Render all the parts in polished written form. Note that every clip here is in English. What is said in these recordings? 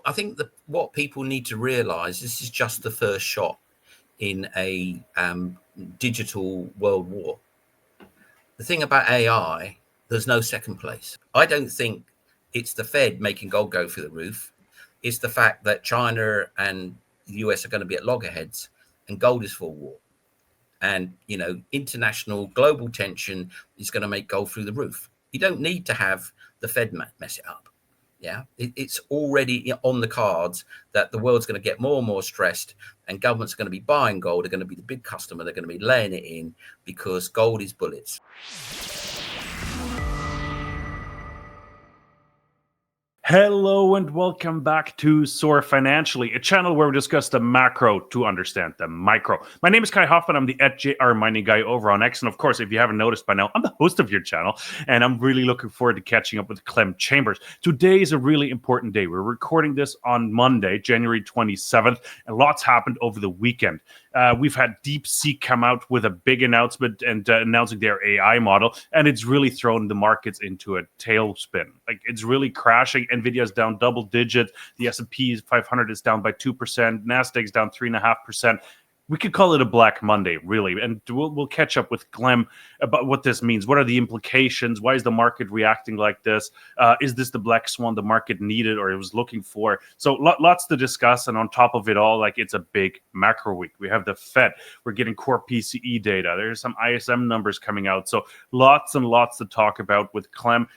I think that what people need to realize, this is just the first shot in a digital world war. The thing about AI, there's no second place. I don't think it's the Fed making gold go through the roof. It's the fact that China and the US are going to be at loggerheads and gold is for war. And, international global tension is going to make gold through the roof. You don't need to have the Fed mess it up. Yeah, it's already on the cards that the world's going to get more and more stressed, and governments are going to be buying gold. They're going to be the big customer. They're going to be laying it in because gold is bullets. Hello and welcome back to Soar Financially, a channel where we discuss the macro to understand the micro. My name is Kai Hoffmann. I'm the @JR Mining guy over on X. And of course, if you haven't noticed by now, I'm the host of your channel. And I'm really looking forward to catching up with Clem Chambers. Today is a really important day. We're recording this on Monday, January 27th. And lots happened over the weekend. We've had Deepseek come out with a big announcement and announcing their AI model. And it's really thrown the markets into a tailspin. Like, it's really crashing. Nvidia is down double digits. The S&P 500 is down by 2%. Nasdaq is down 3.5%. We could call it a Black Monday, really. And we'll catch up with Clem about what this means. What are the implications? Why is the market reacting like this? Is this the black swan the market needed or it was looking for? So lots to discuss. And on top of it all, it's a big macro week. We have the Fed. We're getting core PCE data. There's some ISM numbers coming out. So lots and lots to talk about with Clem.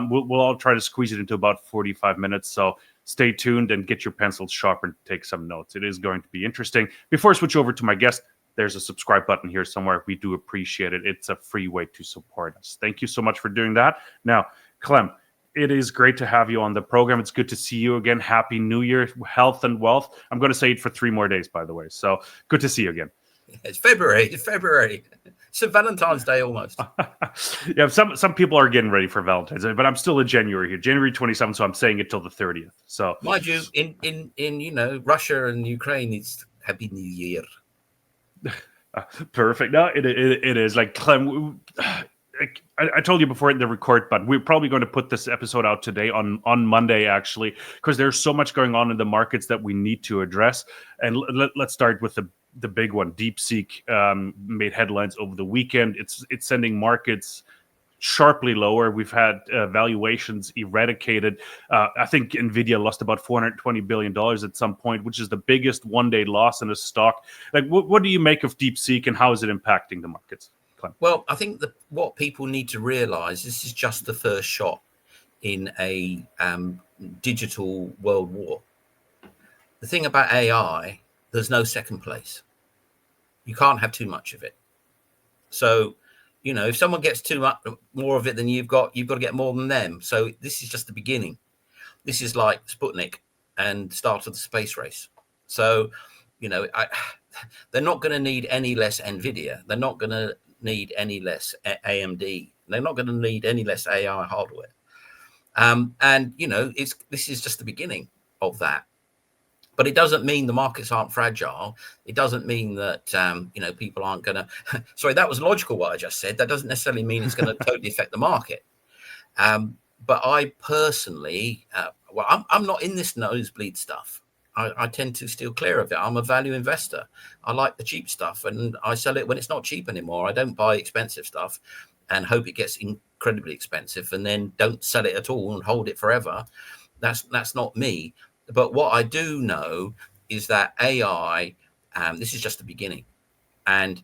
We'll all try to squeeze it into about 45 minutes. So stay tuned and get your pencils sharp and take some notes. It is going to be interesting. Before I switch over to my guest, there's a subscribe button here somewhere. We do appreciate it. It's a free way to support us. Thank you so much for doing that. Now, Clem, it is great to have you on the program. It's good to see you again. Happy New Year, health and wealth. I'm going to say it for 3 more days, by the way. So good to see you again. It's February. It's Valentine's Day almost. Yeah, some people are getting ready for Valentine's Day, but I'm still in January here, January 27th. So I'm saying it till the 30th. So, mind you, in Russia and Ukraine, it's Happy New Year. Perfect. No, it is like Clem. I told you before in the record, but we're probably going to put this episode out today on Monday, actually, because there's so much going on in the markets that we need to address. And let's start with the big one. Deepseek made headlines over the weekend. It's sending markets sharply lower. We've had valuations eradicated. I think Nvidia lost about $420 billion at some point, which is the biggest one-day loss in a stock. Like, what do you make of Deepseek and how is it impacting the markets? Clem? Well, I think that what people need to realize, this is just the first shot in a digital world war. The thing about AI, there's no second place. You can't have too much of it. So, if someone gets too much more of it than you've got to get more than them. So this is just the beginning. This is like Sputnik and start of the space race. So, they're not going to need any less Nvidia. They're not going to need any less AMD. They're not going to need any less AI hardware. This is just the beginning of that. But it doesn't mean the markets aren't fragile. It doesn't mean that, people aren't going to... Sorry, that was logical what I just said. That doesn't necessarily mean it's going to totally affect the market. But I personally, I'm not in this nosebleed stuff. I tend to steer clear of it. I'm a value investor. I like the cheap stuff and I sell it when it's not cheap anymore. I don't buy expensive stuff and hope it gets incredibly expensive and then don't sell it at all and hold it forever. That's not me. But what I do know is that AI, this is just the beginning, and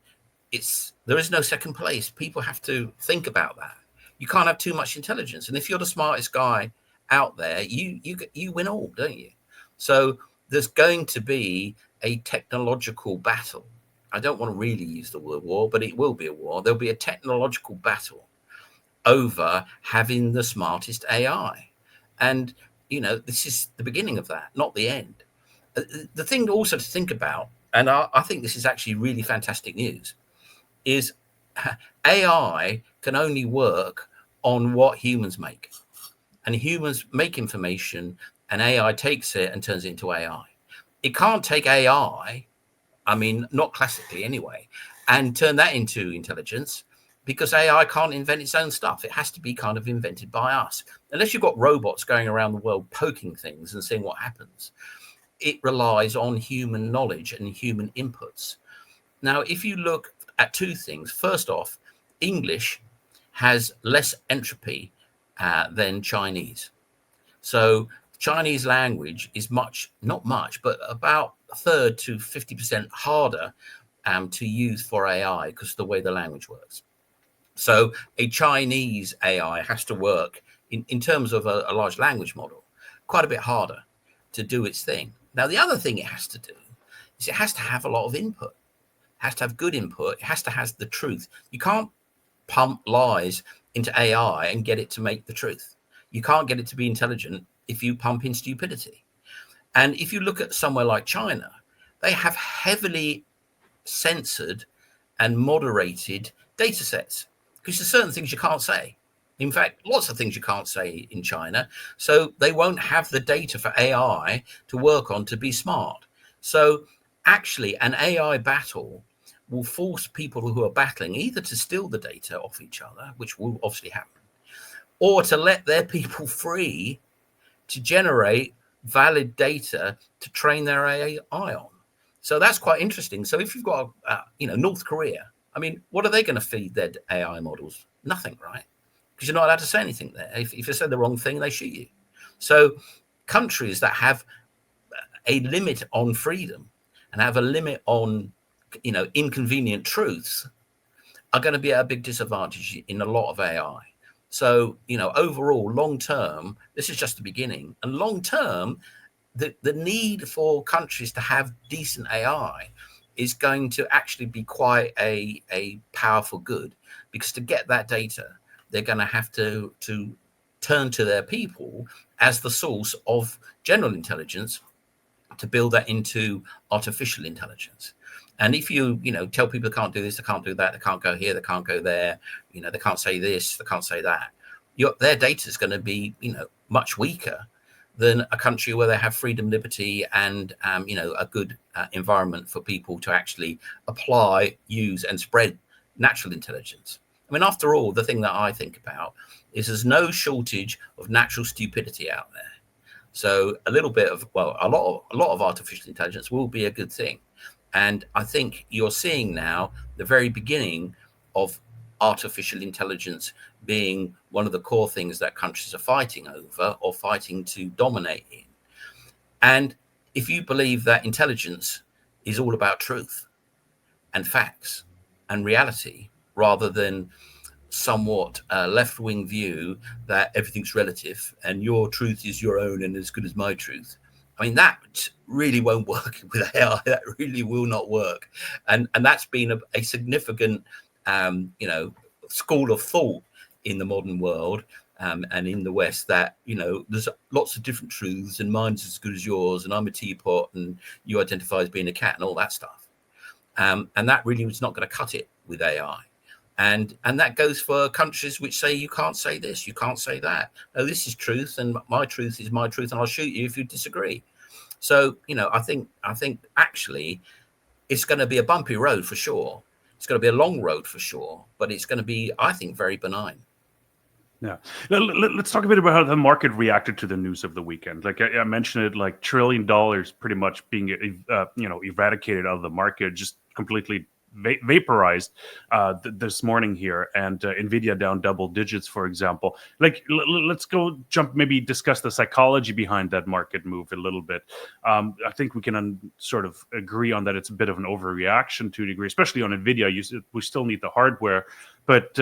there is no second place. People have to think about that. You can't have too much intelligence, and if you're the smartest guy out there, you win all, don't you? So there's going to be a technological battle. I don't want to really use the word war, but it will be a war. There'll be a technological battle over having the smartest AI, and this is the beginning of that, not the end. The thing also to think about, and I think this is actually really fantastic news, is AI can only work on what humans make. And humans make information and AI takes it and turns it into AI. It can't take AI, I mean, not classically anyway, and turn that into intelligence. because AI can't invent its own stuff. It has to be kind of invented by us. Unless you've got robots going around the world poking things and seeing what happens, it relies on human knowledge and human inputs. Now, if you look at two things, first off, English has less entropy than Chinese. So Chinese language is not much, but about a third to 50% harder to use for AI because of the way the language works. So a Chinese AI has to work in terms of a large language model quite a bit harder to do its thing. Now, the other thing it has to do is it has to have a lot of input. It has to have good input. It has to have the truth. You can't pump lies into AI and get it to make the truth. You can't get it to be intelligent if you pump in stupidity. And if you look at somewhere like China, they have heavily censored and moderated data sets because there's certain things you can't say. In fact, lots of things you can't say in China. So they won't have the data for AI to work on to be smart. So actually, an AI battle will force people who are battling either to steal the data off each other, which will obviously happen, or to let their people free to generate valid data to train their AI on. So that's quite interesting. So if you've got, North Korea, I mean, what are they going to feed their AI models? Nothing, right? Because you're not allowed to say anything there. If you say the wrong thing, they shoot you. So countries that have a limit on freedom and have a limit on, inconvenient truths are going to be at a big disadvantage in a lot of AI. So, overall, long term, this is just the beginning. And long term, the need for countries to have decent AI is going to actually be quite a powerful good, because to get that data, they're going to have to turn to their people as the source of general intelligence to build that into artificial intelligence. And if you tell people they can't do this, they can't do that, they can't go here, they can't go there, they can't say this, they can't say that, their data is going to be much weaker than a country where they have freedom, liberty, and a good environment for people to actually apply, use, and spread natural intelligence. I mean, after all, the thing that I think about is there's no shortage of natural stupidity out there. So a lot of artificial intelligence will be a good thing. And I think you're seeing now the very beginning of artificial intelligence being one of the core things that countries are fighting over or fighting to dominate in. And if you believe that intelligence is all about truth and facts and reality, rather than somewhat left-wing view that everything's relative and your truth is your own and as good as my truth, I mean, that really won't work with AI. That really will not work. And that's been a significant, school of thought in the modern world and in the West, that, there's lots of different truths and mine's as good as yours and I'm a teapot and you identify as being a cat and all that stuff. And that really was not going to cut it with AI. And that goes for countries which say you can't say this, you can't say that. No, this is truth, and my truth is my truth, and I'll shoot you if you disagree. So, I think actually it's going to be a bumpy road for sure. It's going to be a long road for sure, but it's going to be, I think, very benign. Yeah. Let's talk a bit about how the market reacted to the news of the weekend. Like I mentioned it, like $1 trillion pretty much being, eradicated out of the market, just completely vaporized this morning here, and Nvidia down double digits, for example. Like, let's maybe discuss the psychology behind that market move a little bit. I think we can sort of agree on that it's a bit of an overreaction to a degree, especially on Nvidia. We still need the hardware, but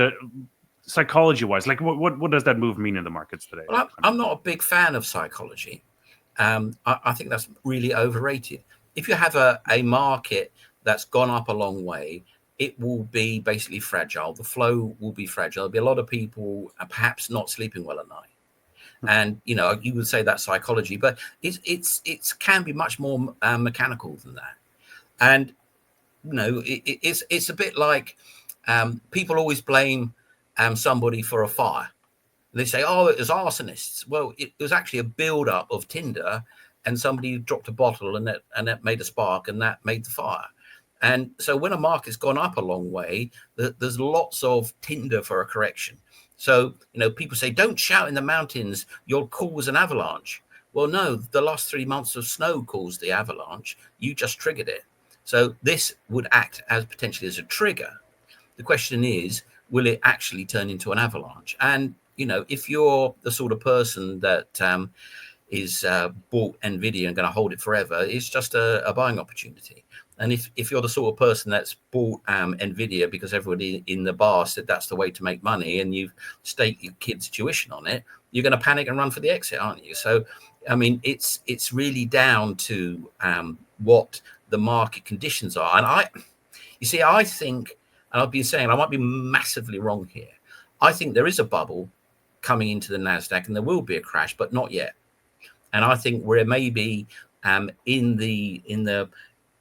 psychology-wise, like what does that move mean in the markets today? Well, I'm not a big fan of psychology. I think that's really overrated. If you have a market that's gone up a long way, it will be basically fragile. The flow will be fragile. There'll be a lot of people perhaps not sleeping well at night. And, you would say that's psychology, but it can be much more mechanical than that. And, it's a bit like people always blame somebody for a fire. They say, oh, it was arsonists. Well, it was actually a buildup of tinder, and somebody dropped a bottle and that made a spark, and that made the fire. And so when a market's gone up a long way, there's lots of tinder for a correction. So, people say, don't shout in the mountains, you'll cause an avalanche. Well, no, the last 3 months of snow caused the avalanche. You just triggered it. So this would act as potentially as a trigger. The question is, will it actually turn into an avalanche? And, if you're the sort of person that is bought Nvidia and going to hold it forever, it's just a buying opportunity. And if you're the sort of person that's bought Nvidia because everybody in the bar said that's the way to make money, and you've staked your kids' tuition on it, you're going to panic and run for the exit, aren't you? So, I mean, it's really down to what the market conditions are. And I think, and I've been saying, I might be massively wrong here, I think there is a bubble coming into the NASDAQ, and there will be a crash, but not yet. And I think we're maybe in the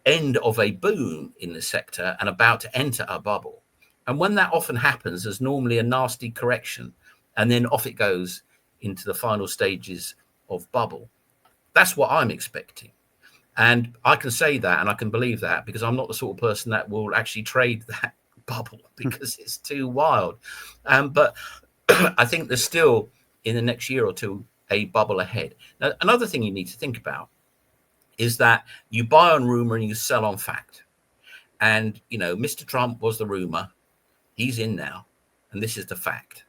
end of a boom in the sector and about to enter a bubble. And when that often happens, there's normally a nasty correction, and then off it goes into the final stages of bubble. That's what I'm expecting. And I can say that, and I can believe that, because I'm not the sort of person that will actually trade that bubble because it's too wild. But I think there's still, in the next year or two, a bubble ahead. Now, another thing you need to think about is that you buy on rumor and you sell on fact. And, Mr. Trump was the rumor. He's in now. And this is the fact.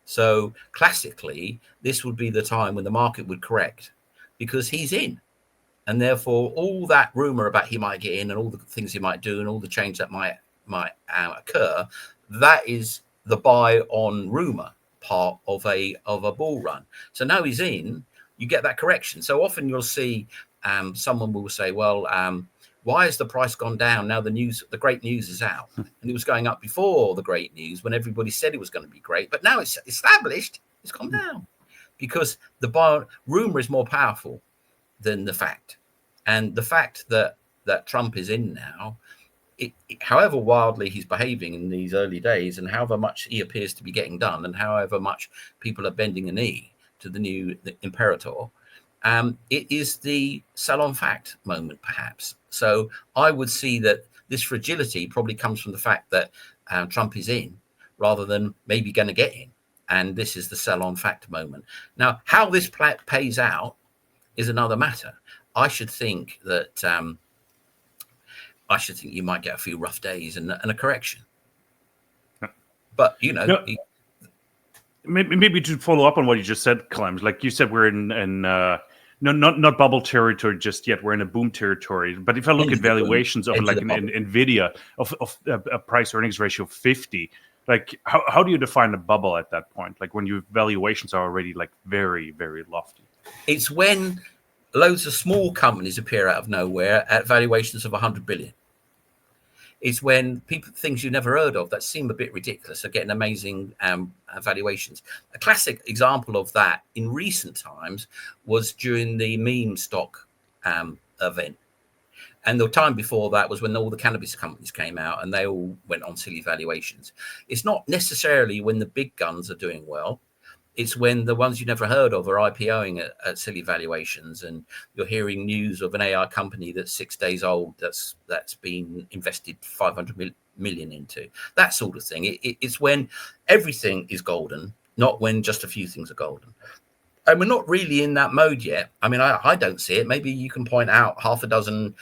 So classically, this would be the time when the market would correct, because he's in. And therefore, all that rumor about he might get in and all the things he might do and all the change that might occur, that is the buy on rumor part of a bull run. So now he's in, you get that correction. So often you'll see someone will say, well, why has the price gone down now? The great news is out, and it was going up before the great news when everybody said it was going to be great, but now it's established, it's gone down because the rumor is more powerful than the fact. And the fact that Trump is in now, however wildly he's behaving in these early days, and however much he appears to be getting done, and however much people are bending a knee to the imperator, it is the sell on fact moment, perhaps. So I would see that this fragility probably comes from the fact that Trump is in, rather than maybe going to get in. And this is the sell on fact moment. Now, how this pays out is another matter. I should think that you might get a few rough days and a correction. But maybe to follow up on what you just said, Clem, like you said, we're in not bubble territory just yet. We're in a boom territory. But if I look at valuations of like an Nvidia of a price earnings ratio of 50, like how do you define a bubble at that point? Like when your valuations are already like very, very lofty. It's when loads of small companies appear out of nowhere at valuations of 100 billion. It's when things you've never heard of that seem a bit ridiculous are getting amazing valuations. A classic example of that in recent times was during the meme stock event. And the time before that was when all the cannabis companies came out and they all went on silly valuations. It's not necessarily when the big guns are doing well. It's when the ones you never heard of are IPOing at silly valuations, and you're hearing news of an AI company that's 6 days old that's been invested 500 million into. That sort of thing. It's when everything is golden, not when just a few things are golden. And we're not really in that mode yet. I mean, I don't see it. Maybe you can point out half a dozen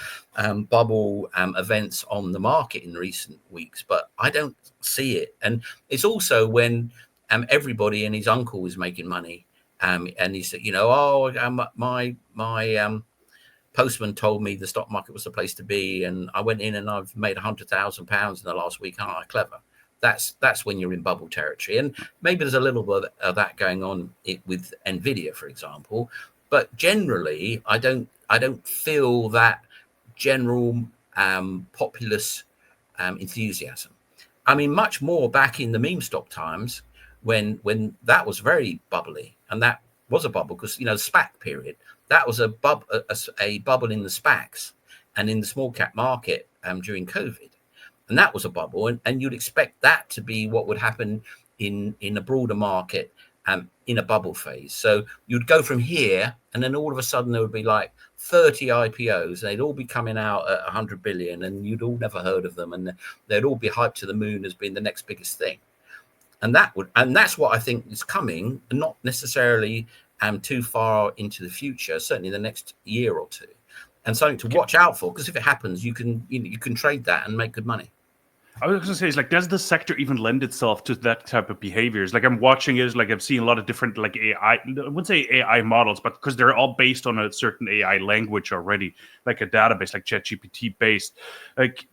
bubble events on the market in recent weeks, but I don't see it. And it's also when everybody and his uncle is making money, and he said, my postman told me the stock market was the place to be, and I went in and I've made £100,000 in the last week. Oh, clever. That's when you're in bubble territory. And maybe there's a little bit of that going on with Nvidia, for example. But generally, I don't feel that general populace enthusiasm. I mean, much more back in the meme stock times, when that was very bubbly, and that was a bubble because SPAC period, that was a bubble in the SPACs and in the small cap market during COVID, and that was a bubble, and you'd expect that to be what would happen in a broader market in a bubble phase. So you'd go from here, and then all of a sudden there would be like 30 IPOs, and they'd all be coming out at 100 billion, and you'd all never heard of them, and they'd all be hyped to the moon as being the next biggest thing. And that's what I think is coming, not necessarily too far into the future, certainly the next year or two, and something to watch out for, because if it happens, you can trade that and make good money. I was going to say, is like, does the sector even lend itself to that type of behaviors? Like, I'm watching it, like, I'm seeing a lot of different, like, AI, I wouldn't say AI models, but because they're all based on a certain AI language already, like a database, like ChatGPT based. Like,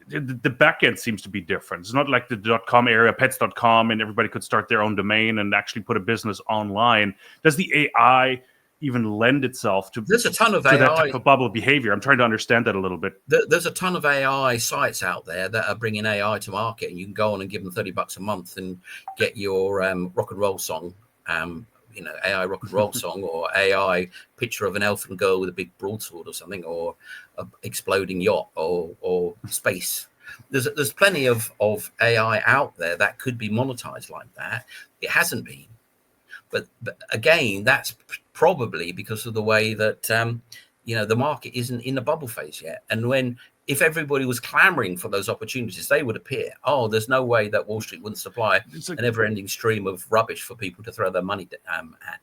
the back end seems to be different. It's not like the .com era, pets.com, and everybody could start their own domain and actually put a business online. Does the AI even lend itself to, there's a ton of to AI, that type of bubble behavior? I'm trying to understand that a little bit. There's a ton of AI sites out there that are bringing AI to market, and you can go on and give them $30 a month and get your rock and roll song, AI rock and roll song, or AI picture of an elfin girl with a big broadsword or something, or a exploding yacht, or space. There's plenty of AI out there that could be monetized like that. It hasn't been. But again, that's probably because of the way that the market isn't in the bubble phase yet. And if everybody was clamoring for those opportunities, they would appear. Oh, there's no way that Wall Street wouldn't supply a never-ending stream of rubbish for people to throw their money at.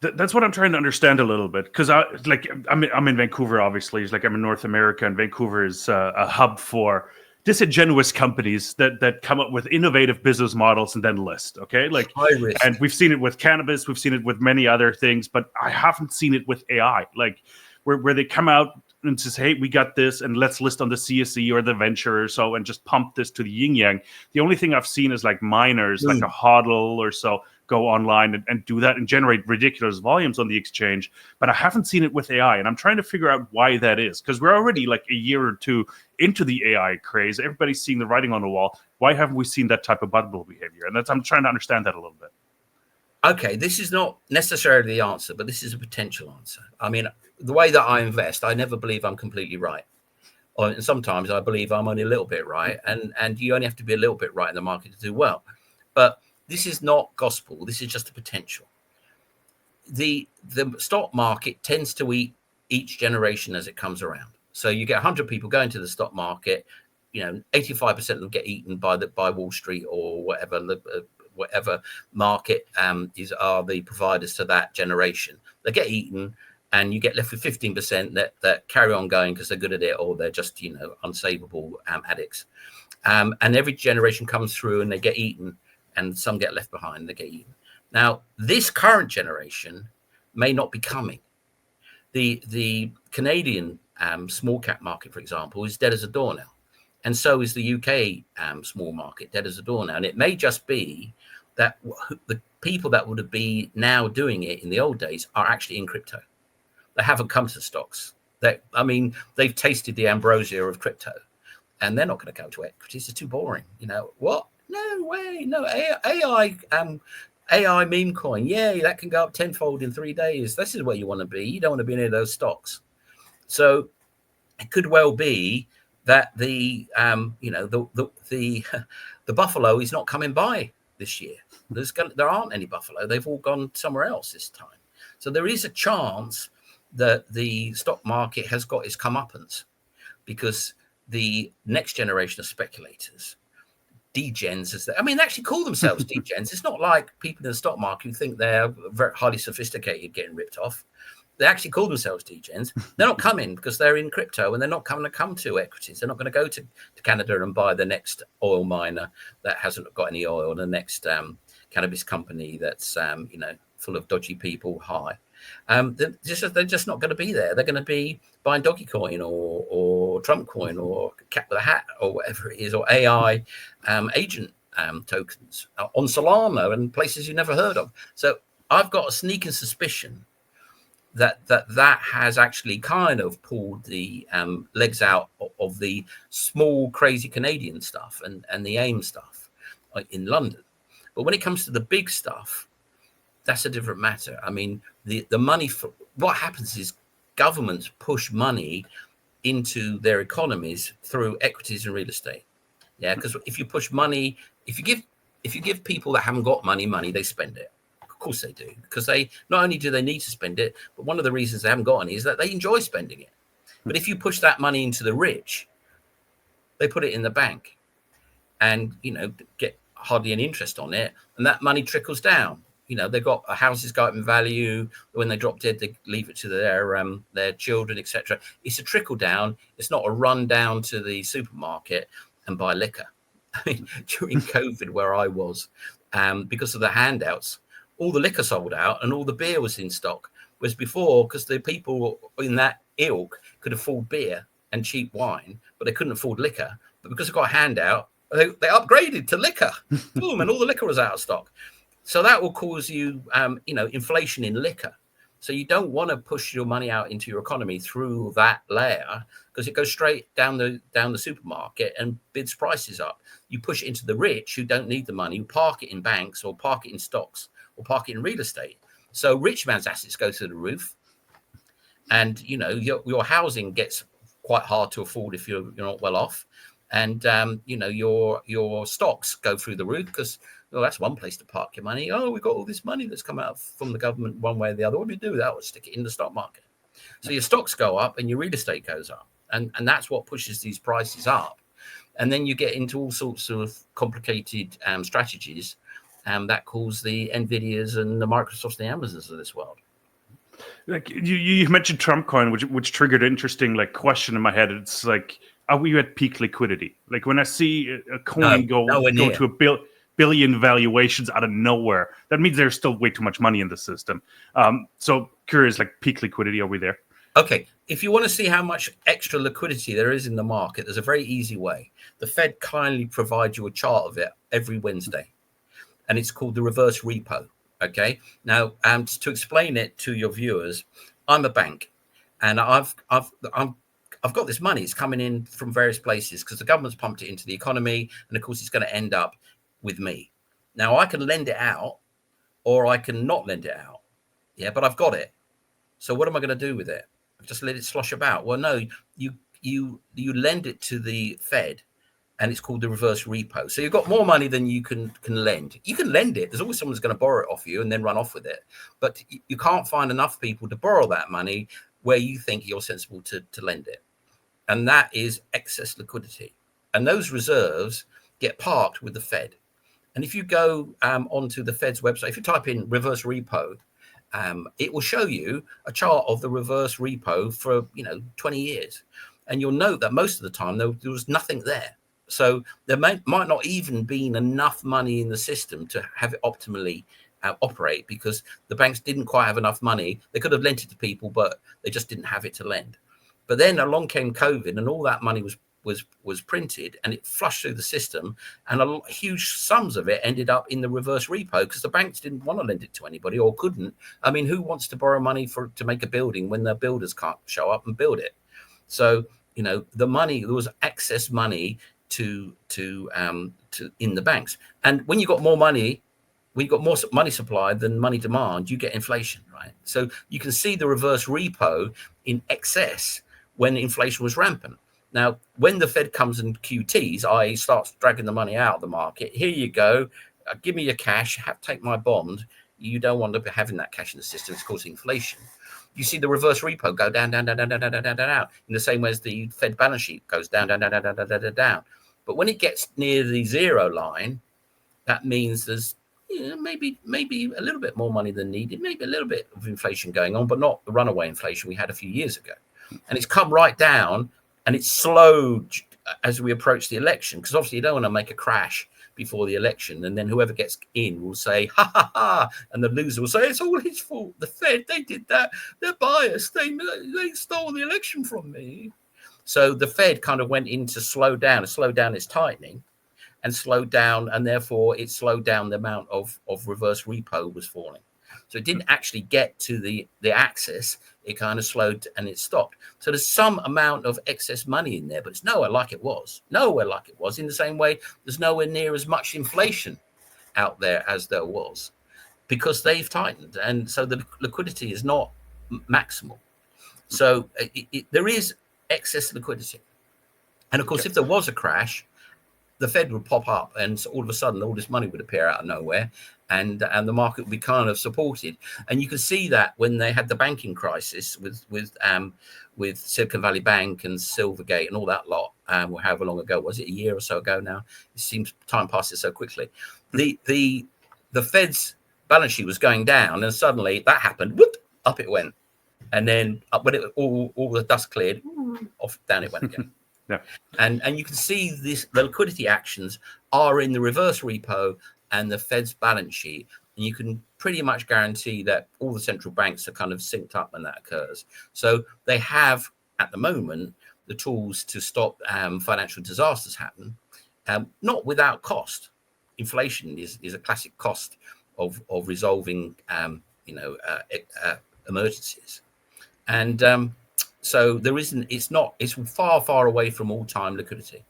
That's what I'm trying to understand a little bit, because I'm in Vancouver, obviously. It's like I'm in North America, and Vancouver is a hub for disingenuous companies that come up with innovative business models and then list. Okay, like, and we've seen it with cannabis, we've seen it with many other things, but I haven't seen it with AI. Like, where they come out and says, hey, we got this, and let's list on the CSE or the Venture or so, and just pump this to the yin yang. The only thing I've seen is like miners, like a hodl or so, go online and do that and generate ridiculous volumes on the exchange. But I haven't seen it with AI, and I'm trying to figure out why that is, because we're already like a year or two into the AI craze. Everybody's seeing the writing on the wall. Why haven't we seen that type of bubble behavior? And I'm trying to understand that a little bit. Okay, this is not necessarily the answer, but this is a potential answer. I mean, the way that I invest, I never believe I'm completely right. And sometimes I believe I'm only a little bit right. And you only have to be a little bit right in the market to do well. But this is not gospel. This is just a potential. The stock market tends to eat each generation as it comes around. So you get 100 people going to the stock market, 85% of them get eaten by Wall Street or whatever market are the providers to that generation. They get eaten, and you get left with 15% that carry on going because they're good at it, or they're just unsavable addicts. And every generation comes through and they get eaten, and some get left behind and they get eaten. Now, this current generation may not be coming. The Canadian small cap market, for example, is dead as a door now. And so is the UK small market dead as a door now. And it may just be that the people that would have been now doing it in the old days are actually in crypto. They haven't come to stocks. They've tasted the ambrosia of crypto, and they're not going to go to equities. It's too boring. What? No way. No, AI meme coin. Yeah, that can go up tenfold in 3 days. This is where you want to be. You don't want to be in any of those stocks. So it could well be that the buffalo is not coming by this year. There aren't any buffalo. They've all gone somewhere else this time. So there is a chance that the stock market has got its comeuppance, because the next generation of speculators, degens, they actually call themselves degens. It's not like people in the stock market who think they're very highly sophisticated getting ripped off. They actually call themselves degens. They're not coming because they're in crypto, and they're not going to come to equities. They're not going to go to Canada and buy the next oil miner that hasn't got any oil, the next cannabis company that's full of dodgy people. They're just not going to be there. They're going to be buying Dogecoin or Trump coin or Cat with a Hat or whatever it is, or AI agent tokens on Solana and places you never heard of. So I've got a sneaking suspicion that has actually kind of pulled the legs out of the small, crazy Canadian stuff and the AIM stuff in London. But when it comes to the big stuff, that's a different matter. I mean, the money for what happens is governments push money into their economies through equities and real estate. Yeah, because if you push money, if you give people that haven't got money, they spend it Of course they do, because they not only do they need to spend it, but one of the reasons they haven't got any is that they enjoy spending it. But if you push that money into the rich, they put it in the bank and, get hardly any interest on it. And that money trickles down. They've got houses go up in value. When they drop dead, they leave it to their children, etc. It's a trickle down. It's not a run down to the supermarket and buy liquor. I mean, during COVID, where I was, because of the handouts, all the liquor sold out and all the beer was in stock. Whereas before, because the people in that ilk could afford beer and cheap wine, but they couldn't afford liquor. But because they got a handout, they upgraded to liquor. Boom, and all the liquor was out of stock. So that will cause you, inflation in liquor. So you don't want to push your money out into your economy through that layer, because it goes straight down the supermarket and bids prices up. You push it into the rich who don't need the money, who park it in banks or park it in stocks or park it in real estate. So rich man's assets go through the roof, and your housing gets quite hard to afford if you're not well off, and your stocks go through the roof because. Well, that's one place to park your money. Oh, we've got all this money that's come out from the government one way or the other. What do we do with that? We'll stick it in the stock market. So your stocks go up and your real estate goes up. And that's what pushes these prices up. And then you get into all sorts of complicated strategies that cause the Nvidias and the Microsofts and the Amazons of this world. Like you mentioned Trump coin, which triggered an interesting question in my head. It's like, are we at peak liquidity? Like when I see a coin go to a billion valuations out of nowhere, that means there's still way too much money in the system. So curious, like peak liquidity, are we there? Okay, if you want to see how much extra liquidity there is in the market, there's a very easy way. The Fed kindly provides you a chart of it every Wednesday, and it's called the reverse repo. Okay, now to explain it to your viewers, I'm a bank, and I've got this money. It's coming in from various places because the government's pumped it into the economy, and of course it's going to end up with me. Now I can lend it out or I can not lend it out. Yeah, but I've got it. So what am I going to do with it? Just let it slosh about? Well, no, you lend it to the Fed, and it's called the reverse repo. So you've got more money than you can lend. You can lend it. There's always someone who's going to borrow it off you and then run off with it. But you can't find enough people to borrow that money where you think you're sensible to lend it. And that is excess liquidity. And those reserves get parked with the Fed. And if you go onto the Fed's website, if you type in reverse repo, it will show you a chart of the reverse repo for 20 years. And you'll note that most of the time there was nothing there. So there might not even been enough money in the system to have it optimally operate, because the banks didn't quite have enough money. They could have lent it to people, but they just didn't have it to lend. But then along came COVID, and all that money was printed, and it flushed through the system, and huge sums of it ended up in the reverse repo because the banks didn't want to lend it to anybody or couldn't. I mean, who wants to borrow money to make a building when the builders can't show up and build it? So the money, there was excess money to in the banks, and when you got more money, when you've got more money supply than money demand, you get inflation, right? So you can see the reverse repo in excess when inflation was rampant. Now, when the Fed comes and QTs, i.e. starts dragging the money out of the market, here you go, give me your cash, take my bond. You don't want to be having that cash in the system. It's causing inflation. You see the reverse repo go down, in the same way as the Fed balance sheet goes down. But when it gets near the zero line, that means there's maybe a little bit more money than needed, maybe a little bit of inflation going on, but not the runaway inflation we had a few years ago. And it's come right down. And it's slowed as we approach the election, because obviously you don't want to make a crash before the election. And then whoever gets in will say, ha, ha, ha. And the loser will say, it's all his fault. The Fed, they did that. They're biased. They stole the election from me. So the Fed kind of went in to slow down its tightening and slowed down. And therefore it slowed down the amount of reverse repo was falling. So it didn't actually get to the axis. It kind of slowed and it stopped. So there's some amount of excess money in there, but it's nowhere like it was. In the same way, there's nowhere near as much inflation out there as there was, because they've tightened. And so the liquidity is not maximal. So there is excess liquidity. And of course, if there was a crash, the Fed would pop up, and so all of a sudden all this money would appear out of nowhere, and the market will be kind of supported. And you can see that when they had the banking crisis with Silicon Valley Bank and Silvergate and all that lot, or however long ago was it, a year or so ago now? It seems time passes so quickly. The Fed's balance sheet was going down, and suddenly that happened. Whoop, up it went, and then when it all the dust cleared, off down it went again. Yeah. And you can see the liquidity actions are in the reverse repo and the Fed's balance sheet, and you can pretty much guarantee that all the central banks are kind of synced up when that occurs. So they have at the moment the tools to stop financial disasters happen, not without cost. Inflation is a classic cost of resolving emergencies, and so there isn't. It's far away from all-time liquidity.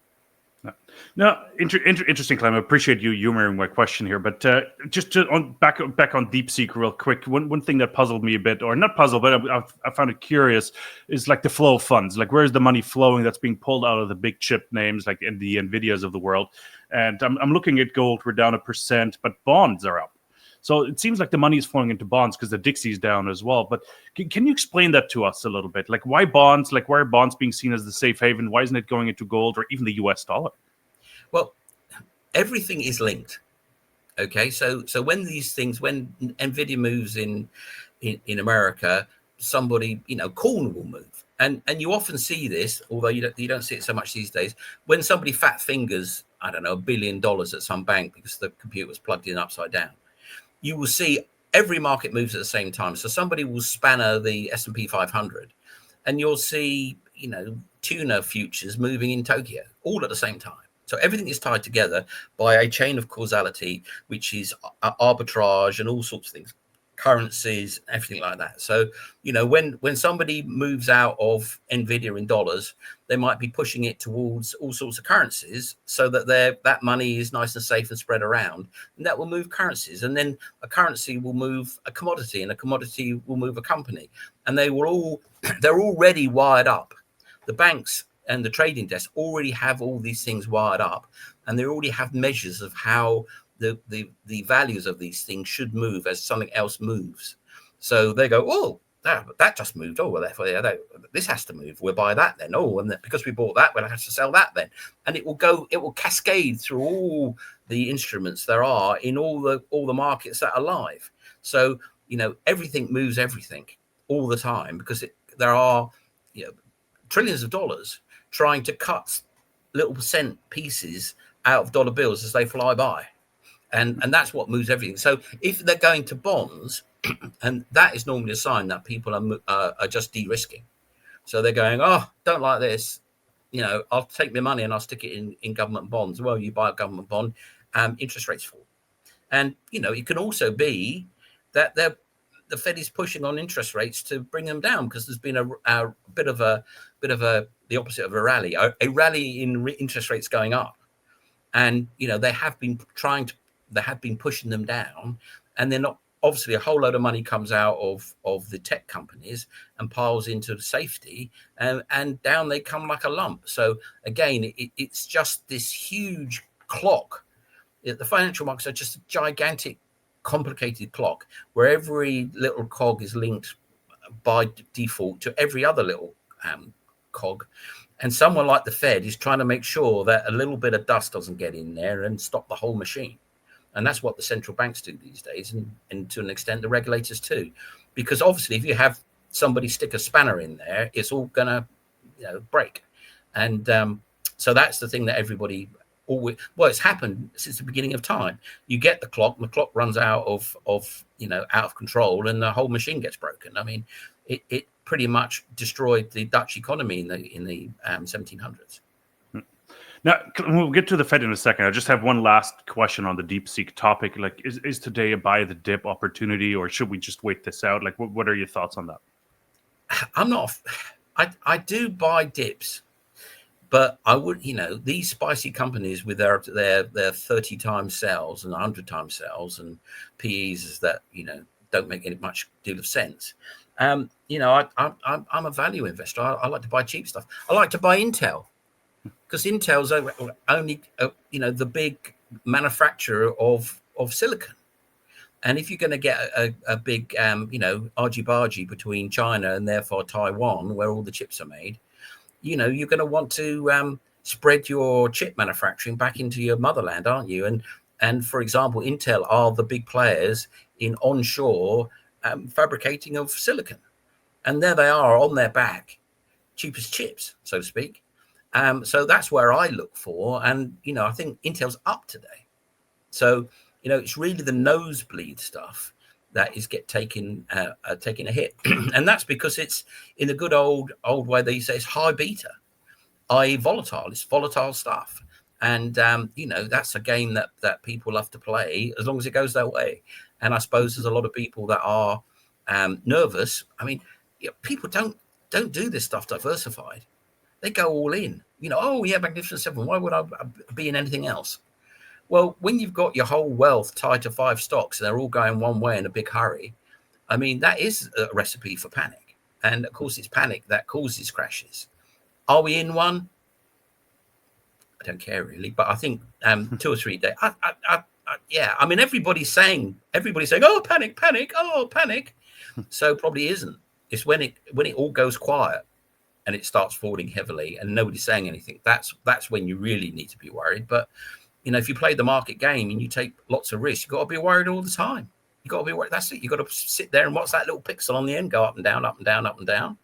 No, interesting, Clem. I appreciate you humoring my question here, but just back on Deepseek real quick. One thing that puzzled me a bit, or not puzzled, but I found it curious, is like the flow of funds. Like, where's the money flowing that's being pulled out of the big chip names, like in the Nvidias of the world? And I'm looking at gold. We're down 1%, but bonds are up. So it seems like the money is flowing into bonds because the Dixie's down as well. But can you explain that to us a little bit? Like, why bonds? Like, why are bonds being seen as the safe haven? Why isn't it going into gold or even the US dollar? Well, everything is linked. Okay, so when Nvidia moves in America, somebody, corn will move, and you often see this, although you don't see it so much these days. When somebody fat fingers, I don't know, $1 billion at some bank because the computer was plugged in upside down, you will see every market moves at the same time. So somebody will spanner the S&P 500, and you'll see tuna futures moving in Tokyo all at the same time. So everything is tied together by a chain of causality, which is arbitrage and all sorts of things, currencies, everything like that. So, when somebody moves out of Nvidia in dollars, they might be pushing it towards all sorts of currencies so that that money is nice and safe and spread around, and that will move currencies. And then a currency will move a commodity, and a commodity will move a company, and they're already wired up. The banks and the trading desk already have all these things wired up, and they already have measures of how the values of these things should move as something else moves. So they go, oh, that just moved. Oh, well, therefore, this has to move. We'll buy that then. Oh, and because we bought that, we'll have to sell that then. And it will cascade through all the instruments there are in all the markets that are live. So, everything moves everything all the time because there are, trillions of dollars trying to cut little percent pieces out of dollar bills as they fly by. And that's what moves everything. So if they're going to bonds, and that is normally a sign that people are just de-risking. So they're going, oh, don't like this. I'll take my money and I'll stick it in government bonds. Well, you buy a government bond, interest rates fall. And, it can also be that the Fed is pushing on interest rates to bring them down because there's been a bit of the opposite of a rally in interest rates going up, and they have been pushing them down, and they're not. Obviously, a whole load of money comes out of the tech companies and piles into the safety, and down they come like a lump. So again, it's just this huge clock. The financial markets are just a gigantic, complicated clock where every little cog is linked by default to every other little cog, and someone like the Fed is trying to make sure that a little bit of dust doesn't get in there and stop the whole machine. And that's what the central banks do these days, and to an extent the regulators too, because obviously if you have somebody stick a spanner in there, it's all gonna break. And so that's the thing that everybody always, well, it's happened since the beginning of time. You get the clock, and the clock runs out of control, and the whole machine gets broken. I mean, it pretty much destroyed the Dutch economy in the 1700s. Now, we'll get to the Fed in a second. I just have one last question on the Deepseek topic. Like, is today a buy the dip opportunity, or should we just wait this out? Like, what are your thoughts on that? I do buy dips, but I would, these spicy companies with their 30 times sales and 100 times sales and PEs that, don't make any much deal of sense. I'm a value investor. I like to buy cheap stuff. I like to buy Intel because Intel's only, the big manufacturer of silicon. And if you're going to get a big, argy-bargy between China and therefore Taiwan, where all the chips are made, you're going to want to spread your chip manufacturing back into your motherland, aren't you? And for example, Intel are the big players in onshore fabricating of silicon. And there they are on their back, cheapest chips, so to speak. So that's where I look for. And, I think Intel's up today. So, it's really the nosebleed stuff that is taking a hit. And that's because it's in the good old way they say it's high beta, i.e. volatile. It's volatile stuff. And, that's a game that people love to play as long as it goes their way. And I suppose there's a lot of people that are nervous. I mean, people don't do this stuff diversified. They go all in. Oh, yeah, Magnificent Seven. Why would I be in anything else? Well, when you've got your whole wealth tied to 5 stocks and they're all going one way in a big hurry, I mean, that is a recipe for panic. And of course, it's panic that causes crashes. Are we in one? I don't care really, but I think 2 or 3 days. Yeah, I mean, everybody's saying, oh, panic, oh, panic. So probably isn't. It's when it all goes quiet and it starts falling heavily and nobody's saying anything. That's when you really need to be worried. But if you play the market game and you take lots of risks, you've got to be worried all the time. You've got to be worried. That's it. You've got to sit there and watch that little pixel on the end go up and down, up and down, up and down.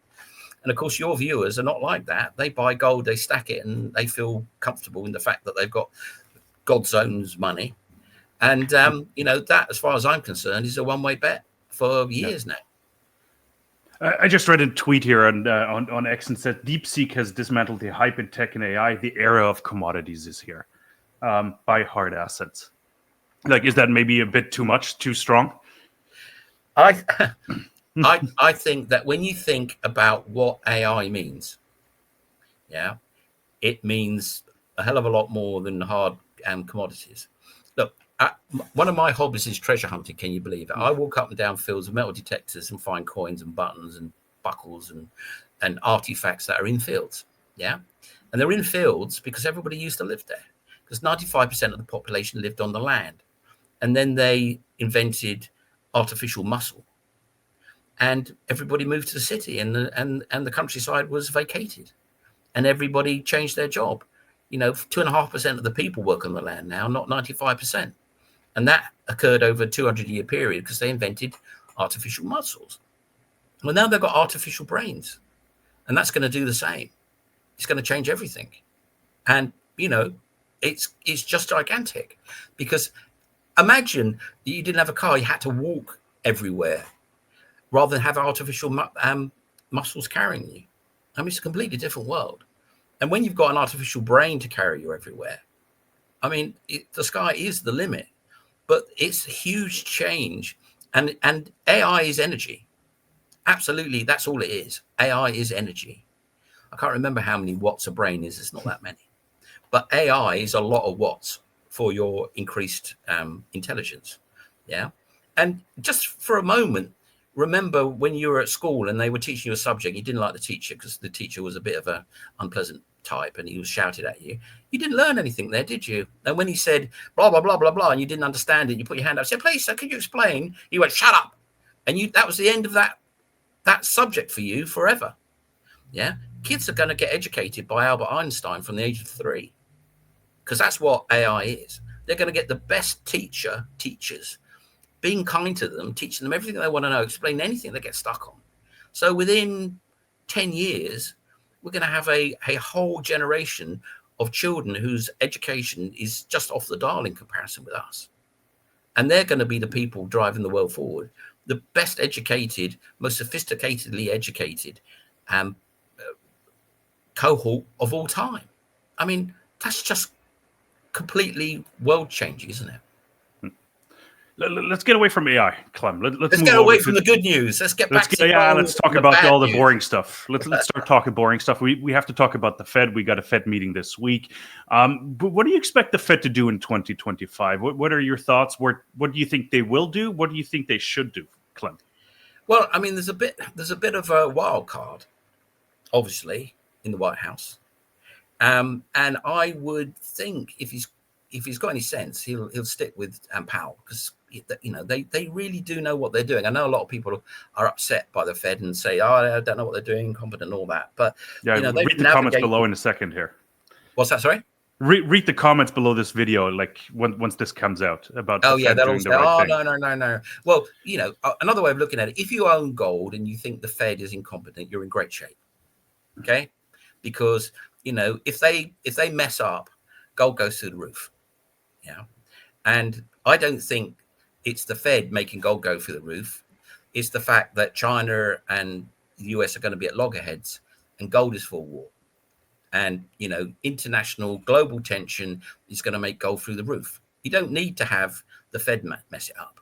And of course, your viewers are not like that. They buy gold, they stack it, and they feel comfortable in the fact that they've got God's own money. And, that, as far as I'm concerned, is a one-way bet for years now. I just read a tweet here on X and said, Deepseek has dismantled the hype in tech and AI. The era of commodities is here. Buy hard assets. Like, is that maybe a bit too much, too strong? I think that when you think about what AI means, it means a hell of a lot more than hard commodities. Look, one of my hobbies is treasure hunting. Can you believe it? I walk up and down fields of metal detectors and find coins and buttons and buckles and artifacts that are in fields. Yeah. And they're in fields because everybody used to live there, because 95% of the population lived on the land. And then they invented artificial muscle. And everybody moved to the city, and the countryside was vacated, and everybody changed their job. 2.5% of the people work on the land now, not 95%. And that occurred over a 200-year period because they invented artificial muscles. Well, now they've got artificial brains, and that's going to do the same. It's going to change everything. And, it's just gigantic, because imagine you didn't have a car, you had to walk everywhere rather than have artificial muscles carrying you. I mean, it's a completely different world. And when you've got an artificial brain to carry you everywhere, I mean, the sky is the limit. But it's a huge change. And AI is energy. Absolutely, that's all it is. AI is energy. I can't remember how many watts a brain is. It's not that many. But AI is a lot of watts for your increased intelligence. Yeah. And just for a moment, remember when you were at school and they were teaching you a subject, you didn't like the teacher because the teacher was a bit of an unpleasant type and he was shouted at you. You didn't learn anything there, did you? And when he said blah, blah, blah, blah, blah, and you didn't understand it, you put your hand up, said, please, sir, could you explain? You went, shut up. And that was the end of that subject for you forever. Yeah. Kids are going to get educated by Albert Einstein from the age of 3, because that's what AI is. They're going to get the best teachers, being kind to them, teaching them everything they want to know, explain anything they get stuck on. So within 10 years, we're going to have a whole generation of children whose education is just off the dial in comparison with us. And they're going to be the people driving the world forward. The best educated, most sophisticatedly educated cohort of all time. I mean, that's just completely world changing, isn't it? Let's get away from AI, Clem. Let's get away from the good news. Let's get back to let's talk about all the boring stuff. Let's start talking boring stuff. We have to talk about the Fed. We got a Fed meeting this week. But what do you expect the Fed to do in 2025? What are your thoughts? What do you think they will do? What do you think they should do, Clem? Well, I mean, there's a bit of a wild card, obviously, in the White House. And I would think if he's got any sense, he'll stick with Powell, because they really do know what they're doing. I know a lot of people are upset by the Fed and say, oh, I don't know what they're doing, incompetent and all that. But yeah, read the comments below in a second here. What's that? Sorry. Read the comments below this video, like once this comes out about the Fed they'll doing say, the right thing. No. Well, another way of looking at it, if you own gold and you think the Fed is incompetent, you're in great shape. Okay, because if they mess up, gold goes through the roof. Yeah, and I don't think it's the Fed making gold go through the roof. It's the fact that China and the US are going to be at loggerheads, and gold is for war. And, international global tension is going to make gold through the roof. You don't need to have the Fed mess it up.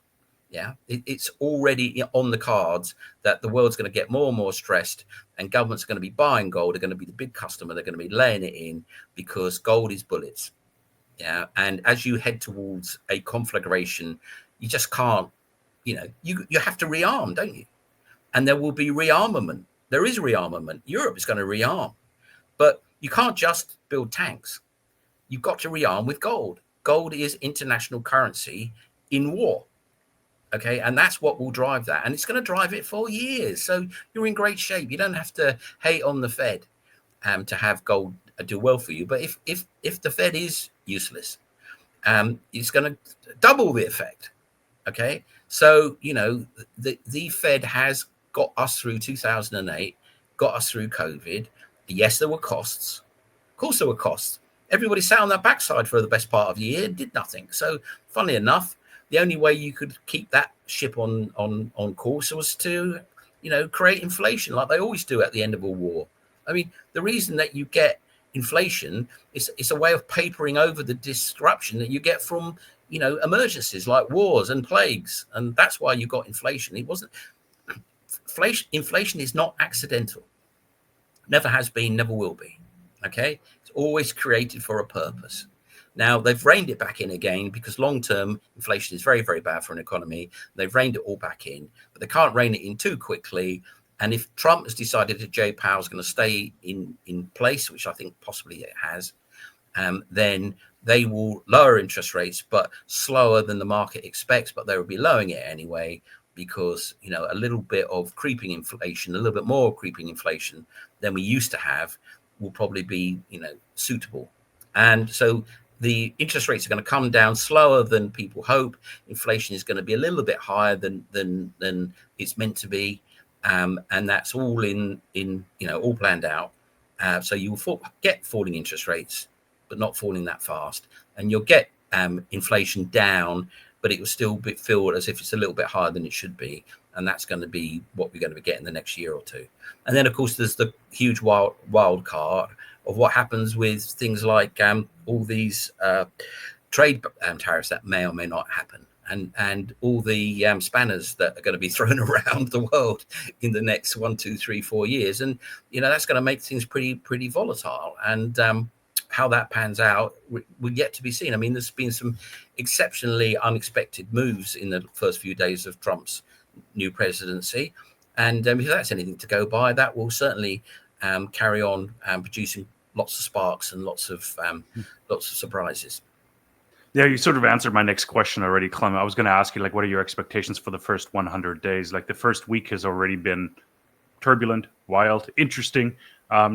Yeah, it's already on the cards that the world's going to get more and more stressed, and governments are going to be buying gold. They're going to be the big customer. They're going to be laying it in because gold is bullets. Yeah, and as you head towards a conflagration, you just can't, you have to rearm, don't you? And there will be rearmament. There is rearmament. Europe is going to rearm. But you can't just build tanks. You've got to rearm with gold. Gold is international currency in war. Okay, and that's what will drive that. And it's going to drive it for years. So you're in great shape. You don't have to hate on the Fed to have gold do well for you. But if the Fed is useless, it's going to double the effect. Okay, so the Fed has got us through 2008, got us through COVID. Yes, there were costs. Of course, there were costs. Everybody sat on their backside for the best part of the year and did nothing. So, funnily enough, the only way you could keep that ship on course was to, create inflation like they always do at the end of a war. I mean, the reason that you get inflation is it's a way of papering over the disruption that you get from, emergencies like wars and plagues. And that's why you got inflation. It wasn't inflation is not accidental. Never has been, never will be. Okay, it's always created for a purpose. Now they've reined it back in again because long-term inflation is very, very bad for an economy. They've reined it all back in, but they can't rein it in too quickly. And if Trump has decided that Jay Powell is going to stay in place, which I think possibly it has, then they will lower interest rates, but slower than the market expects. But they will be lowering it anyway because a little bit of creeping inflation, a little bit more creeping inflation than we used to have will probably be, suitable. And so the interest rates are going to come down slower than people hope. Inflation is going to be a little bit higher than it's meant to be. And that's all all planned out. So you will get falling interest rates, but not falling that fast. And you'll get inflation down, but it will still feel as if it's a little bit higher than it should be. And that's going to be what we're going to get in the next year or two. And then, of course, there's the huge wild card of what happens with things like all these trade tariffs that may or may not happen, and all the spanners that are going to be thrown around the world in the next 1, 2, 3, 4 years. And, that's going to make things pretty volatile. And how that pans out will yet to be seen. I mean, there's been some exceptionally unexpected moves in the first few days of Trump's new presidency. And if that's anything to go by, that will certainly carry on producing lots of sparks and lots of surprises. Yeah, you sort of answered my next question already, Clem. I was going to ask you, what are your expectations for the first 100 days? The first week has already been turbulent, wild, interesting.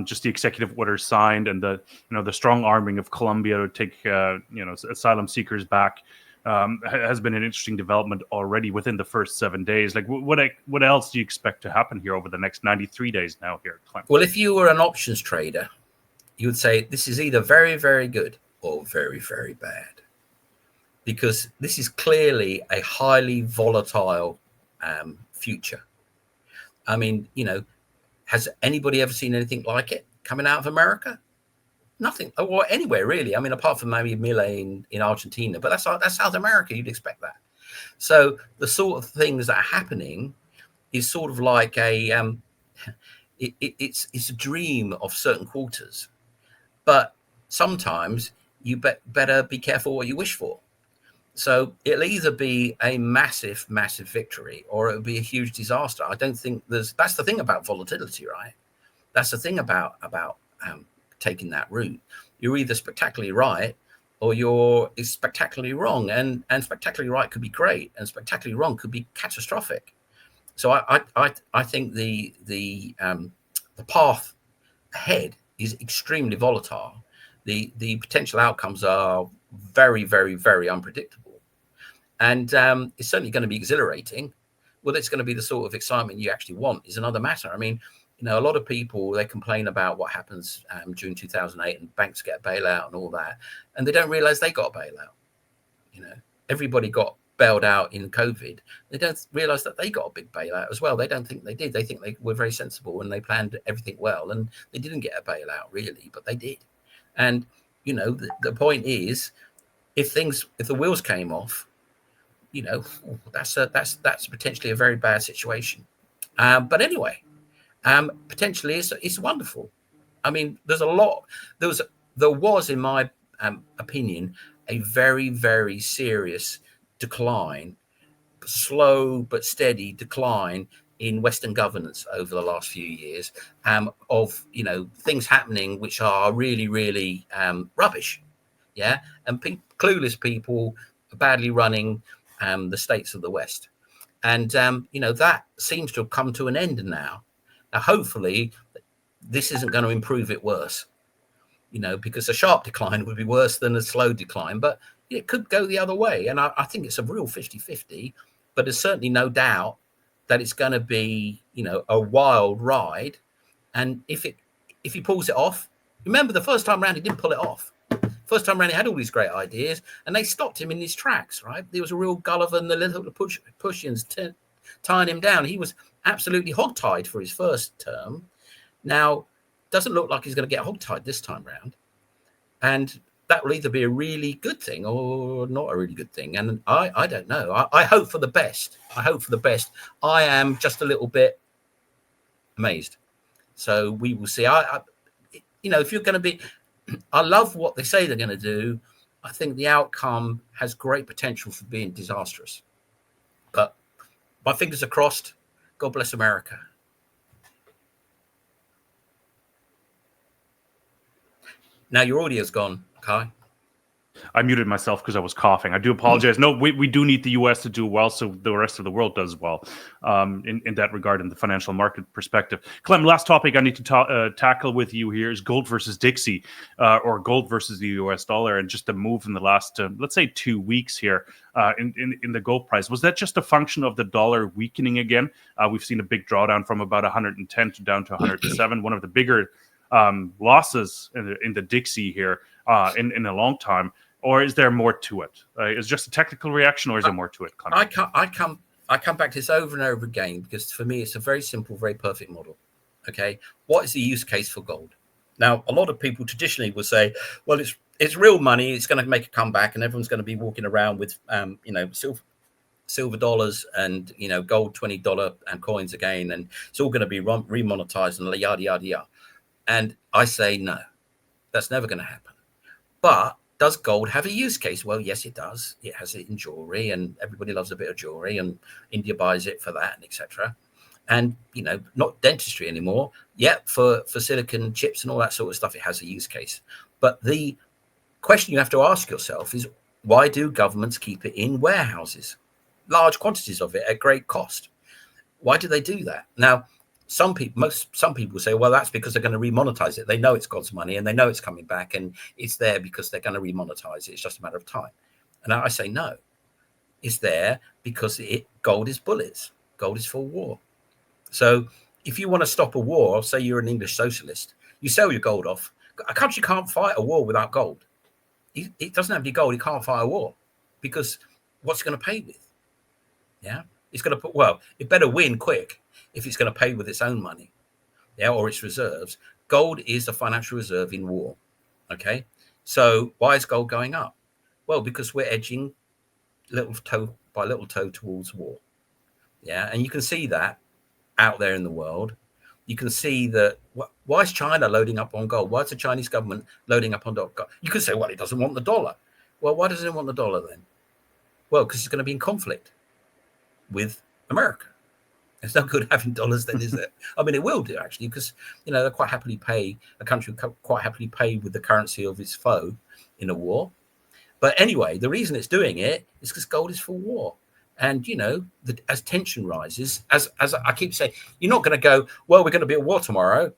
Just the executive order signed and the strong arming of Colombia to take asylum seekers back has been an interesting development already within the first 7 days. What else do you expect to happen here over the next 93 days now here, Clem? Well, if you were an options trader, you would say this is either very, very good or very, very bad, because this is clearly a highly volatile future. I mean, has anybody ever seen anything like it coming out of America? Nothing, or anywhere really. I mean, apart from maybe Milei in Argentina, but that's South America. You'd expect that. So the sort of things that are happening is sort of like it's a dream of certain quarters. But sometimes you better be careful what you wish for. So it'll either be a massive, massive victory, or it'll be a huge disaster. I don't think that's the thing about volatility, right? That's the thing about taking that route. You're either spectacularly right, or you're is spectacularly wrong. And spectacularly right could be great, and spectacularly wrong could be catastrophic. So I think the path ahead is extremely volatile. The potential outcomes are very, very, very unpredictable, and it's certainly going to be exhilarating. Whether it's going to be the sort of excitement you actually want is another matter. I mean, a lot of people, they complain about what happens during 2008 and banks get a bailout and all that, and they don't realize they got a bailout. Everybody got bailed out in COVID. They don't realize that they got a big bailout as well. They don't think they did. They think they were very sensible and they planned everything well, and they didn't get a bailout really, but they did. And the point is, if the wheels came off, that's potentially a very bad situation. But anyway, potentially it's wonderful. I mean, there's a lot. There was, in my opinion, a very, very serious decline, slow but steady decline in Western governance over the last few years, of things happening which are really, really rubbish. Yeah, and clueless people badly running the states of the West, and that seems to have come to an end now. Now, hopefully, this isn't going to improve it worse. Because a sharp decline would be worse than a slow decline, but it could go the other way. And I think it's a real 50-50, but there's certainly no doubt that it's going to be, a wild ride. And if he pulls it off, remember the first time around, he didn't pull it off. First time around, he had all these great ideas and they stopped him in his tracks, right? There was a real Gulliver and the little Pushins tying him down. He was absolutely hogtied for his first term. Now, doesn't look like he's going to get hogtied this time round, and that will either be a really good thing or not a really good thing. And I don't know. I hope for the best. I am just a little bit amazed. So we will see. If you're going to be, I love what they say they're going to do. I think the outcome has great potential for being disastrous. But my fingers are crossed. God bless America. Now your audio's gone, Kai. I muted myself because I was coughing. I do apologize. No, we do need the U.S. to do well, so the rest of the world does well in that regard, in the financial market perspective. Clem, last topic I need to tackle with you here is gold versus Dixie, or gold versus the U.S. dollar, and just the move in the last, let's say, 2 weeks here in the gold price. Was that just a function of the dollar weakening again? We've seen a big drawdown from about 110 to down to 107, one of the bigger losses in the Dixie here in a long time. Or is there more to it? Is it just a technical reaction, or is there more to it? I come back to this over and over again, because for me it's a very simple, very perfect model. Okay, what is the use case for gold? Now, a lot of people traditionally will say, well, it's real money, it's going to make a comeback, and everyone's going to be walking around with silver dollars and gold $20 and coins again, and it's all going to be remonetized and yada yada yada. And I say no, that's never going to happen. But does gold have a use case? Well, yes, it does. It has it in jewelry, and everybody loves a bit of jewelry, and India buys it for that, and etc. And not dentistry anymore. Yet for silicon chips and all that sort of stuff, it has a use case. But the question you have to ask yourself is, why do governments keep it in warehouses, large quantities of it at great cost? Why do they do that? Now, some people say, well, that's because they're going to remonetize it. They know it's God's money and they know it's coming back, and it's there because they're going to remonetize it. It's just a matter of time. And I say, no, it's there because gold is bullets. Gold is for war. So if you want to stop a war, say you're an English socialist, you sell your gold off. A country can't fight a war without gold. It doesn't have any gold. It can't fight a war, because what's it going to pay with? Yeah, it's going to it better win quick if it's going to pay with its own money, or its reserves. Gold is a financial reserve in war. Okay, so why is gold going up? Well, because we're edging little toe by little toe towards war. Yeah, and you can see that out there in the world. You can see that. Why is China loading up on gold? Why is the Chinese government loading up on gold? You could say, well, it doesn't want the dollar. Well, why doesn't it want the dollar then? Well, because it's going to be in conflict with America. It's no good having dollars then, is it? I mean, it will do, actually, because they'll quite happily pay, a country quite happily pay with the currency of its foe in a war. But anyway, the reason it's doing it is because gold is for war. And, as tension rises, as I keep saying, you're not going to go, well, we're going to be at war tomorrow.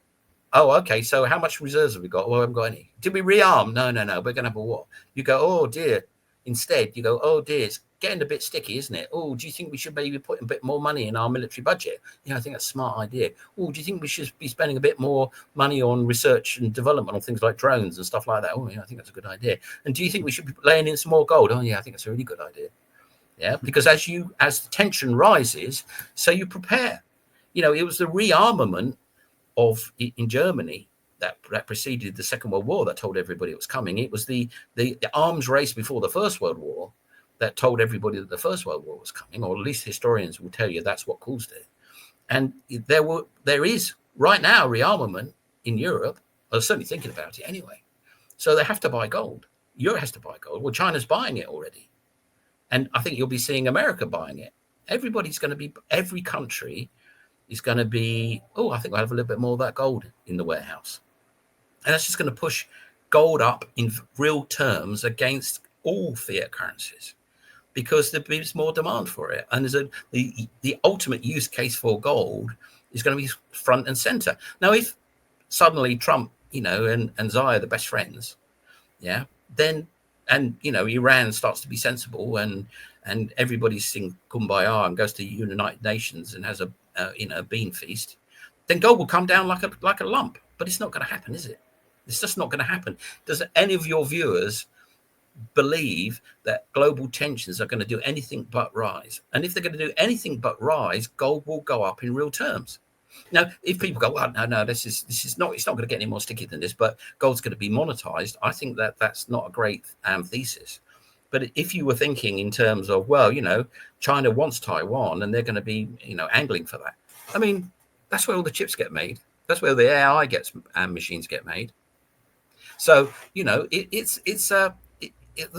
Oh, okay. So how much reserves have we got? Well, we haven't got any. Did we rearm? No. We're going to have a war. You go, oh, dear. Instead, you go, oh, dear. It's getting a bit sticky, isn't it? Oh, do you think we should maybe put a bit more money in our military budget? I think that's a smart idea. Oh, do you think we should be spending a bit more money on research and development on things like drones and stuff like that? Oh, yeah, I think that's a good idea. And do you think we should be laying in some more gold? Oh, yeah, I think that's a really good idea. Yeah, because as the tension rises, so you prepare. It was the rearmament in Germany that preceded the Second World War that told everybody it was coming. It was the arms race before the First World War that told everybody that the First World War was coming, or at least historians will tell you that's what caused it. And there is right now rearmament in Europe. They're certainly thinking about it anyway. So they have to buy gold. Europe has to buy gold. Well, China's buying it already. And I think you'll be seeing America buying it. Every country is going to be, I think we'll have a little bit more of that gold in the warehouse. And that's just going to push gold up in real terms against all fiat currencies because there's more demand for it. And the ultimate use case for gold is going to be front and center. Now, if suddenly Trump, and Xi are the best friends, then, Iran starts to be sensible and everybody sings Kumbaya and goes to the United Nations and has a bean feast, then gold will come down like a lump. But it's not going to happen, is it? It's just not going to happen. Does any of your viewers believe that global tensions are going to do anything but rise? And if they're going to do anything but rise, gold will go up in real terms. Now, if people go, well, no, this is not, it's not going to get any more sticky than this, but gold's going to be monetized, I think that's not a great thesis. But if you were thinking in terms of, well, China wants Taiwan and they're going to be, angling for that. I mean, that's where all the chips get made. That's where the AI machines get made. So, there's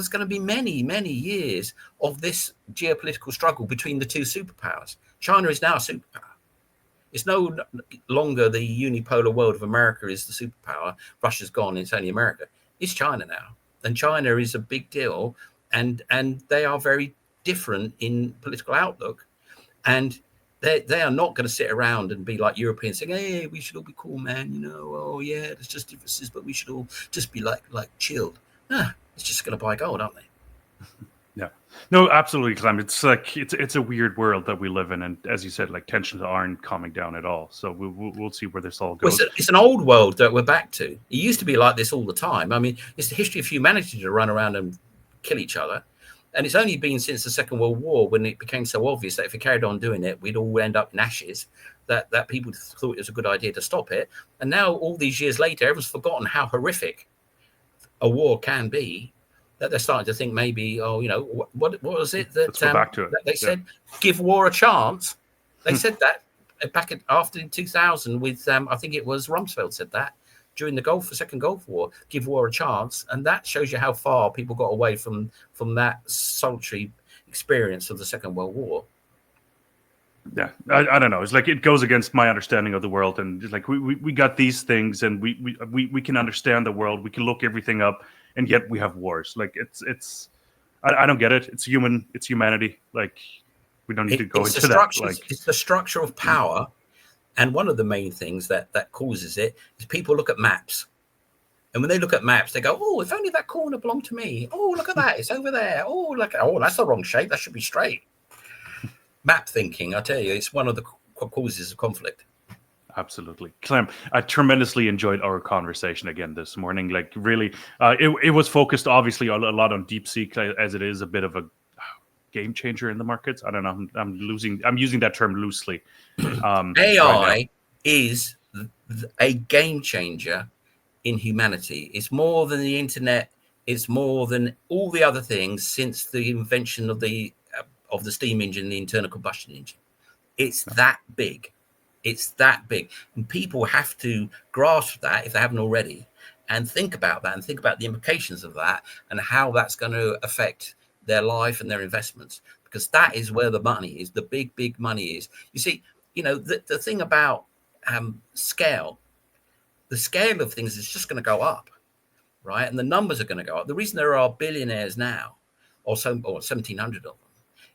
going to be many, many years of this geopolitical struggle between the two superpowers. China is now a superpower. It's no longer the unipolar world of America is the superpower. Russia's gone. It's only America. It's China now. And China is a big deal. And they are very different in political outlook. And they are not going to sit around and be like Europeans saying, hey, we should all be cool, man. Oh, yeah, there's just differences, but we should all just be like chilled. It's just going to buy gold, aren't they? Yeah, no, absolutely, Clem. It's like it's a weird world that we live in, and as you said, like tensions aren't calming down at all. So we'll see where this all goes. Well, it's an old world that we're back to. It used to be like this all the time. I mean, it's the history of humanity to run around and kill each other, and it's only been since the Second World War when it became so obvious that if we carried on doing it, we'd all end up in ashes. That people thought it was a good idea to stop it, and now all these years later, everyone's forgotten how horrific a war can be. That they're starting to think maybe, what was it that, Let's go back to it. That they said, give war a chance. They said that back after 2000 with, I think it was Rumsfeld said that during the Second Gulf War, give war a chance. And that shows you how far people got away from that solitary experience of the Second World War. Yeah, I don't know. It's like it goes against my understanding of the world, and like we got these things, and we can understand the world. We can look everything up, and yet we have wars. Like it's I don't get it. It's humanity. Like we don't need to go into that. Like it's the structure of power, and one of the main things that causes it is people look at maps. And when they look at maps, they go, oh, if only that corner belonged to me. Oh, look at that. It's over there. Oh, that's the wrong shape. That should be straight. Map thinking, I tell you, it's one of the causes of conflict. Absolutely. Clem, I tremendously enjoyed our conversation again this morning. Like really, it was focused obviously a lot on Deepseek as it is a bit of a game changer in the markets. I don't know. I'm using that term loosely. AI is a game changer in humanity. It's more than the internet. It's more than all the other things since the invention of the steam engine, the internal combustion engine. It's that big. It's that big. And people have to grasp that if they haven't already and think about that and think about the implications of that and how that's going to affect their life and their investments, because that is where the money is. The big money is. You see, the thing about scale, the scale of things is just going to go up. right? And the numbers are going to go up. The reason there are billionaires now, or 1,700 of them,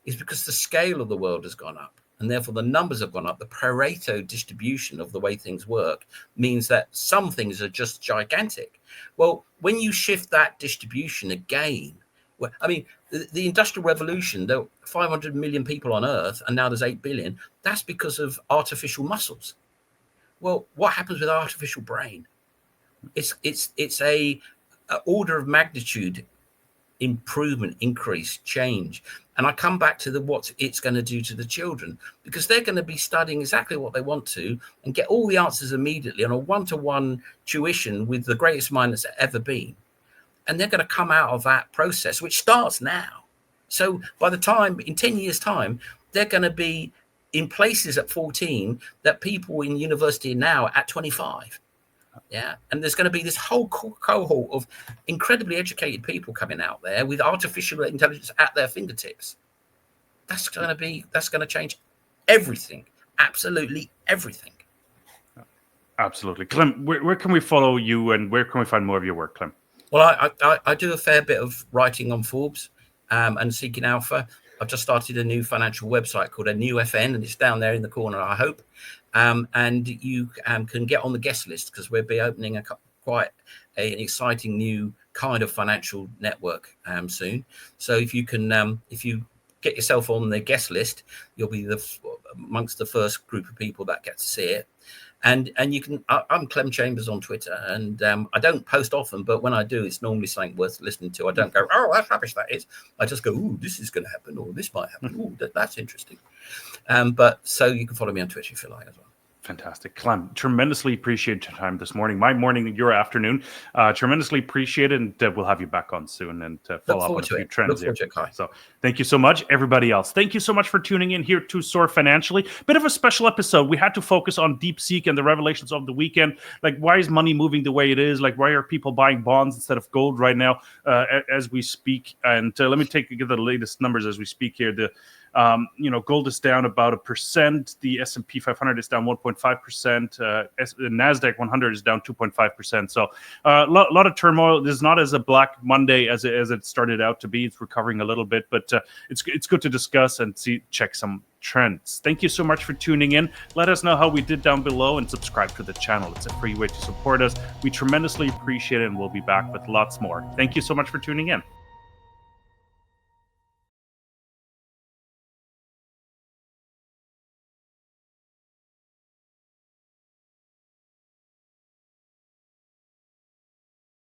is because the scale of the world has gone up. And therefore, the numbers have gone up. The Pareto distribution of the way things work means that some things are just gigantic. Well, when you shift that distribution again, well, I mean, the Industrial Revolution, there were 500 million people on Earth, and now there's 8 billion. That's because of artificial muscles. Well, what happens with artificial brain? It's a order of magnitude improvement, increase, change. And I come back to what it's going to do to the children, because they're going to be studying exactly what they want to and get all the answers immediately on a one-to-one tuition with the greatest mind that's ever been. And they're going to come out of that process, which starts now. So by the time, in 10 years' time, they're going to be in places at 14 that people in university are now at 25. Yeah. And there's going to be this whole cohort of incredibly educated people coming out there with artificial intelligence at their fingertips. That's going to change everything. Absolutely everything. Absolutely. Clem, where can we follow you, and where can we find more of your work, Clem? Well, I do a fair bit of writing on Forbes and Seeking Alpha. I've just started a new financial website called A New FN, and it's down there in the corner, I hope. And you can get on the guest list, because we'll be opening quite an exciting new kind of financial network soon. So if you get yourself on the guest list, you'll be amongst the first group of people that get to see it. And you can, I'm Clem Chambers on Twitter, and I don't post often, but when I do, it's normally something worth listening to. I don't go, oh, that's rubbish, that is. I just go, ooh, this is going to happen, or this might happen. Ooh, that's interesting. But so you can follow me on Twitter if you like as well. Fantastic. Clem, tremendously appreciate your time this morning. My morning, your afternoon. Tremendously appreciate it, and we'll have you back on soon and follow up on a few trends here. So thank you so much, everybody else. Thank you so much for tuning in here to Soar Financially. Bit of a special episode. We had to focus on Deepseek and the revelations of the weekend. Like, why is money moving the way it is? Like, why are people buying bonds instead of gold right now as we speak? And let me give the latest numbers as we speak here. Gold is down about 1%. The S&P 500 is down 1.5%. The Nasdaq 100 is down 2.5%. So a lot of turmoil. This is not as a Black Monday as it started out to be. It's recovering a little bit, but it's good to discuss and check some trends. Thank you so much for tuning in. Let us know how we did down below, and subscribe to the channel. It's a free way to support us. We tremendously appreciate it, and we'll be back with lots more. Thank you so much for tuning in.